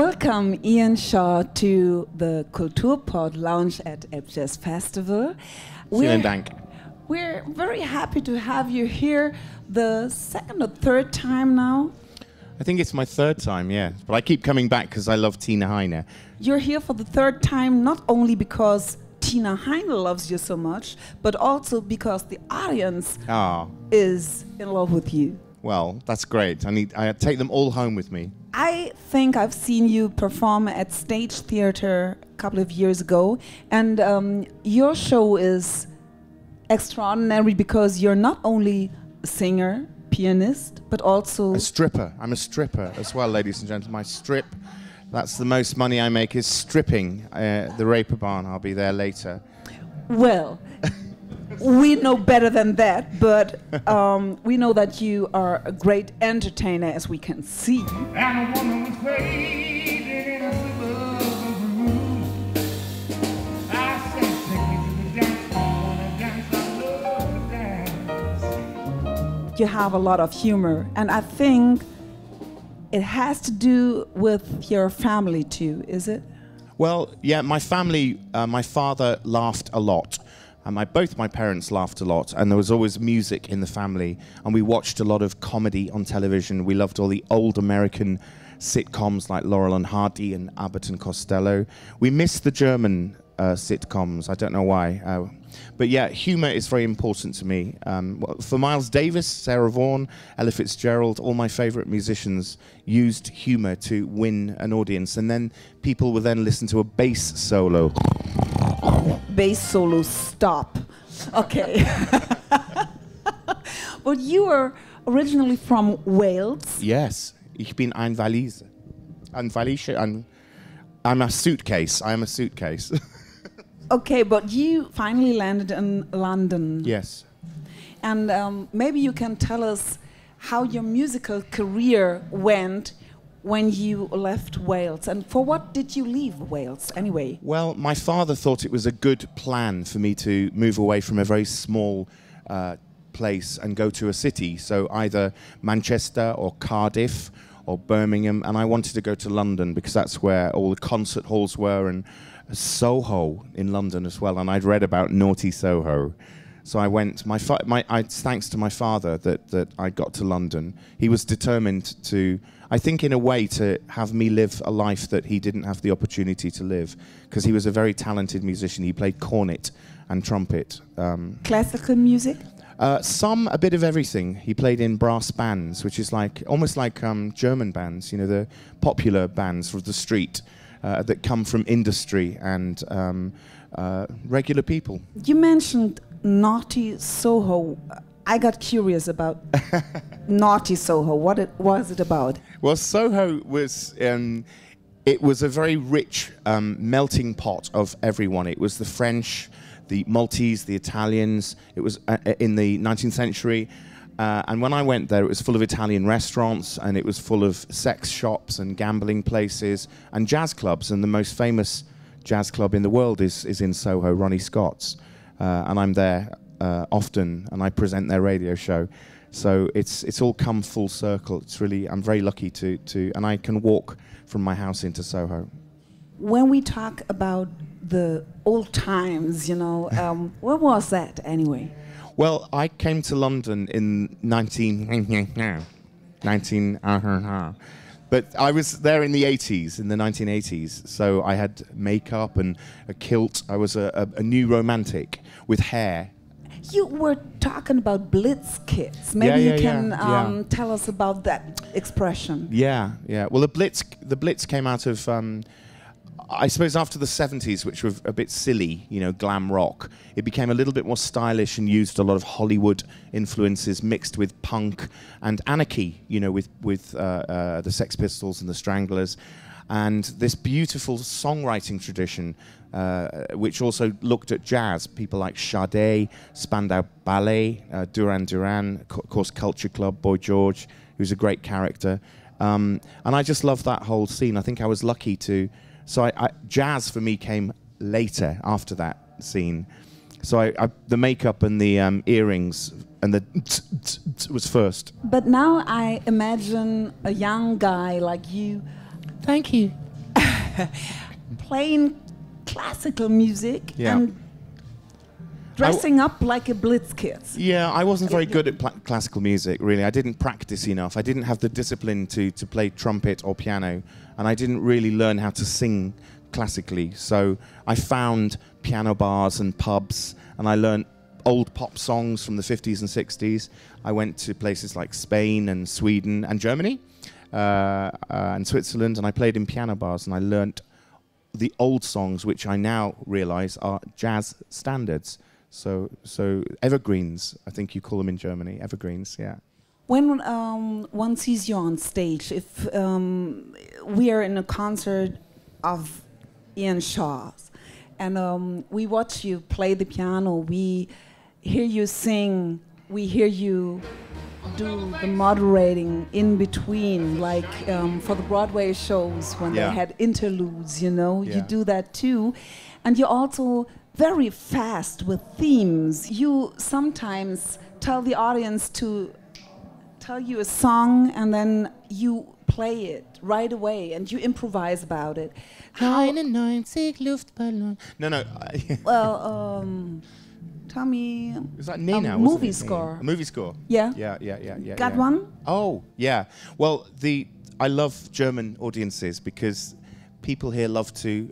Welcome, Ian Shaw, to the Kulturport Lounge at Elbjazz Festival. Vielen Dank. We're very happy to have you here the second or third time now. I think it's my third time, yeah. But I keep coming back because I love Tina Heine. You're here for the third time, not only because Tina Heine loves you so much, but also because the audience is in love with you. Well, that's great. I take them all home with me. I think I've seen you perform at Stage Theatre a couple of years ago, and your show is extraordinary because you're not only a singer, pianist, but also a stripper. I'm a stripper as well, ladies and gentlemen. I strip. That's the most money I make is stripping the Raper Barn. I'll be there later. Well, we know better than that, but we know that you are a great entertainer, as we can see. And a woman was waiting in a suburban room. I said, take me to the dance, I wanna dance, I love to dance. You have a lot of humor, and I think it has to do with your family too, is it? Well, yeah, my family, my father laughed a lot. And both my parents laughed a lot, and there was always music in the family, and we watched a lot of comedy on television. We loved all the old American sitcoms like Laurel and Hardy and Abbott and Costello. We missed the German sitcoms, I don't know why. But yeah, humor is very important to me. For Miles Davis, Sarah Vaughan, Ella Fitzgerald, all my favorite musicians used humor to win an audience, and then people would then listen to a bass solo. Bass solo, stop. Okay. But you were originally from Wales. Yes, ich bin ein Waliser. Ein Walische, I'm a suitcase. I am a suitcase. Okay, but you finally landed in London. Yes. And maybe you can tell us how your musical career went when you left Wales, and for what did you leave Wales anyway? Well, my father thought it was a good plan for me to move away from a very small place and go to a city, so either Manchester or Cardiff or Birmingham, and I wanted to go to London because that's where all the concert halls were, and Soho in London as well, and I'd read about naughty Soho. So I went, thanks to my father that I got to London. He was determined to, I think in a way, to have me live a life that he didn't have the opportunity to live, because he was a very talented musician. He played cornet and trumpet. Classical music? A bit of everything. He played in brass bands, which is like almost like German bands, you know, the popular bands from the street that come from industry and regular people. You mentioned naughty Soho. I got curious about naughty Soho. What was it about? Well, Soho was it was a very rich melting pot of everyone. It was the French, the Maltese, the Italians. It was in the 19th century. And when I went there, it was full of Italian restaurants, and it was full of sex shops and gambling places and jazz clubs. And the most famous jazz club in the world is in Soho, Ronnie Scott's. And I'm there often, and I present their radio show. So it's all come full circle. It's really, I'm very lucky to and I can walk from my house into Soho. When we talk about the old times, you know, what was that anyway? Well, I came to London in 19 but I was there in the 80s, in the 1980s. So I had makeup and a kilt. I was a new romantic with hair. You were talking about Blitz kids. Maybe you can tell us about that expression. Yeah, yeah. Well, the Blitz came out of, I suppose, after the 70s, which were a bit silly, you know, glam rock. It became a little bit more stylish and used a lot of Hollywood influences mixed with punk and anarchy, you know, with the Sex Pistols and the Stranglers. And this beautiful songwriting tradition, which also looked at jazz. People like Sade, Spandau Ballet, Duran Duran, of course Culture Club, Boy George, who's a great character. And I just love that whole scene. I think I was lucky to... So jazz for me came later, after that scene. So the makeup and the earrings and the was first. But now I imagine a young guy like you. Thank you. playing classical music Yeah. and dressing up like a Blitz kid. Yeah, I wasn't very good at classical music, really. I didn't practice enough. I didn't have the discipline to play trumpet or piano, and I didn't really learn how to sing classically. So I found piano bars and pubs, and I learned old pop songs from the 50s and 60s. I went to places like Spain and Sweden and Germany and Switzerland, and I played in piano bars, and I learnt the old songs, which I now realize are jazz standards. So evergreens, I think you call them in Germany, evergreens, yeah. When one sees you on stage, if we are in a concert of Ian Shaw, and we watch you play the piano, we hear you sing, we hear you do the moderating in between, like for the Broadway shows when Yeah. they had interludes, you know, you Yeah. do that too. And you're also very fast with themes. You sometimes tell the audience to tell you a song and then you play it right away and you improvise about it. 99 Luftballon. No. Well, tell me Is that Nina? a wasn't movie it? score. A movie score. Yeah? Yeah. Got one? Oh, yeah. Well, I love German audiences because people here love to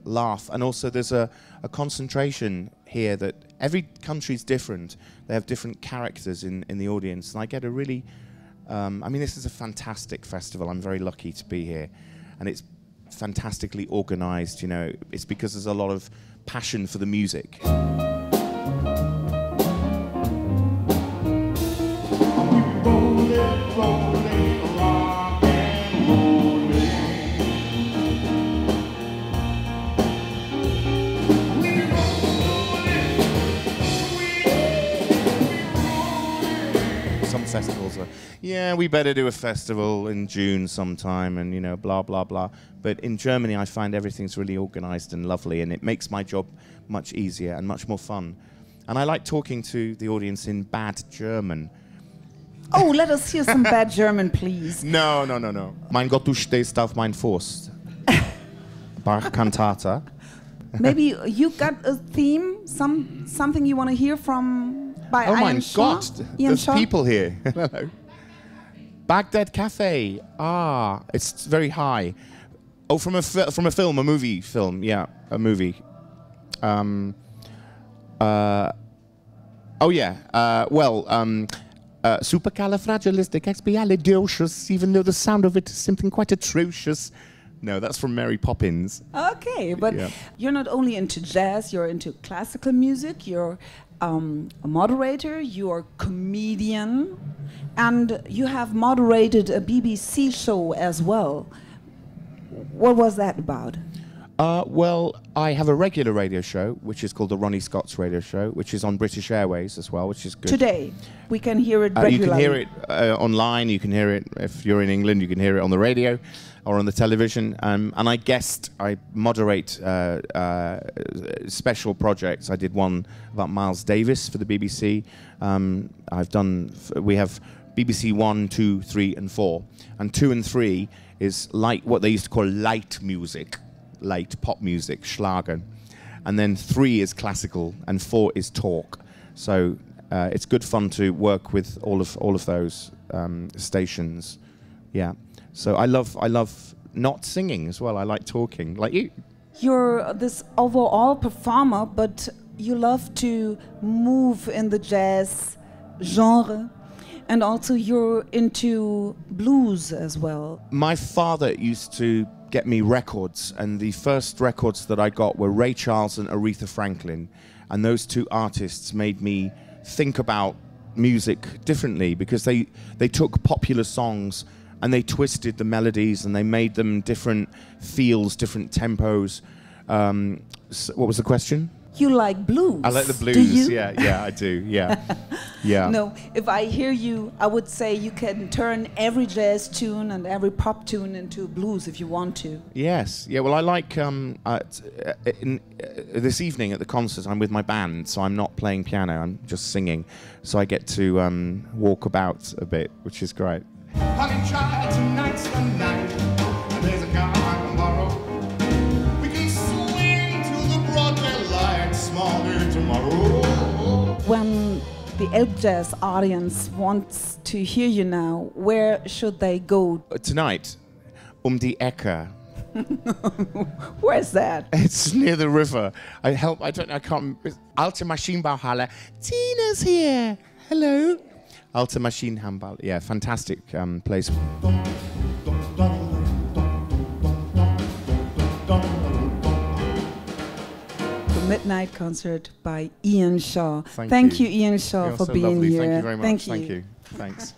laugh, and also there's a concentration here that every country's different. They have different characters in the audience, and I get a really. I mean, this is a fantastic festival. I'm very lucky to be here, and it's fantastically organised. You know, it's because there's a lot of passion for the music. Some festivals are, yeah, we better do a festival in June sometime, and you know, blah blah blah. But in Germany, I find everything's really organised and lovely, and it makes my job much easier and much more fun. And I like talking to the audience in bad German. Oh, let us hear some bad German, please. No. Mein Gott, du stehst auf mein Fuß. Bach Cantata. Maybe you got a theme, something you want to hear from by Oh Ian my Shaw? God, Ian there's Shaw? people here. Hello. Baghdad Cafe. Ah, it's very high. Oh, from a film, a movie film. Yeah, a movie. Supercalifragilisticexpialidocious, even though the sound of it is something quite atrocious. No, that's from Mary Poppins. Okay, but Yeah. you're not only into jazz, you're into classical music, you're a moderator, you're a comedian, and you have moderated a BBC show as well. What was that about? Well, I have a regular radio show, which is called the Ronnie Scott's Radio Show, which is on British Airways as well, which is good. Today, we can hear it regularly. You can hear it online. You can hear it if you're in England. You can hear it on the radio or on the television. And I moderate special projects. I did one about Miles Davis for the BBC. We have BBC 1, 2, 3, and 4. And 2 and 3 is like what they used to call light music, light pop music, Schlager. And then 3 is classical, and 4 is talk. So it's good fun to work with all of those stations. Yeah. So I love not singing as well. I like talking, like you. You're this overall performer, but you love to move in the jazz genre, and also you're into blues as well. My father used to get me records, and the first records that I got were Ray Charles and Aretha Franklin, and those two artists made me think about music differently, because they took popular songs and they twisted the melodies and they made them different feels, different tempos. So what was the question? You like blues. I like the blues. Do you? Yeah, I do. Yeah, yeah. No, if I hear you, I would say you can turn every jazz tune and every pop tune into blues if you want to. Yes. Yeah. Well, I like this evening at the concert. I'm with my band, so I'm not playing piano. I'm just singing. So I get to walk about a bit, which is great. Honey, try tonight's the night. There's a guy I can borrow. the Elbjazz audience wants to hear you now, where should they go? Tonight, die Ecke. Where's that? It's near the river. I don't know, I can't. Alte Maschinenbauhalle. Tina's here. Hello. Alte Maschinenbauhalle. Yeah, fantastic place. The midnight concert by Ian Shaw. Thank you, Ian Shaw, You're for so being lovely. here. Thank you very much. Thank Thank you. Thanks.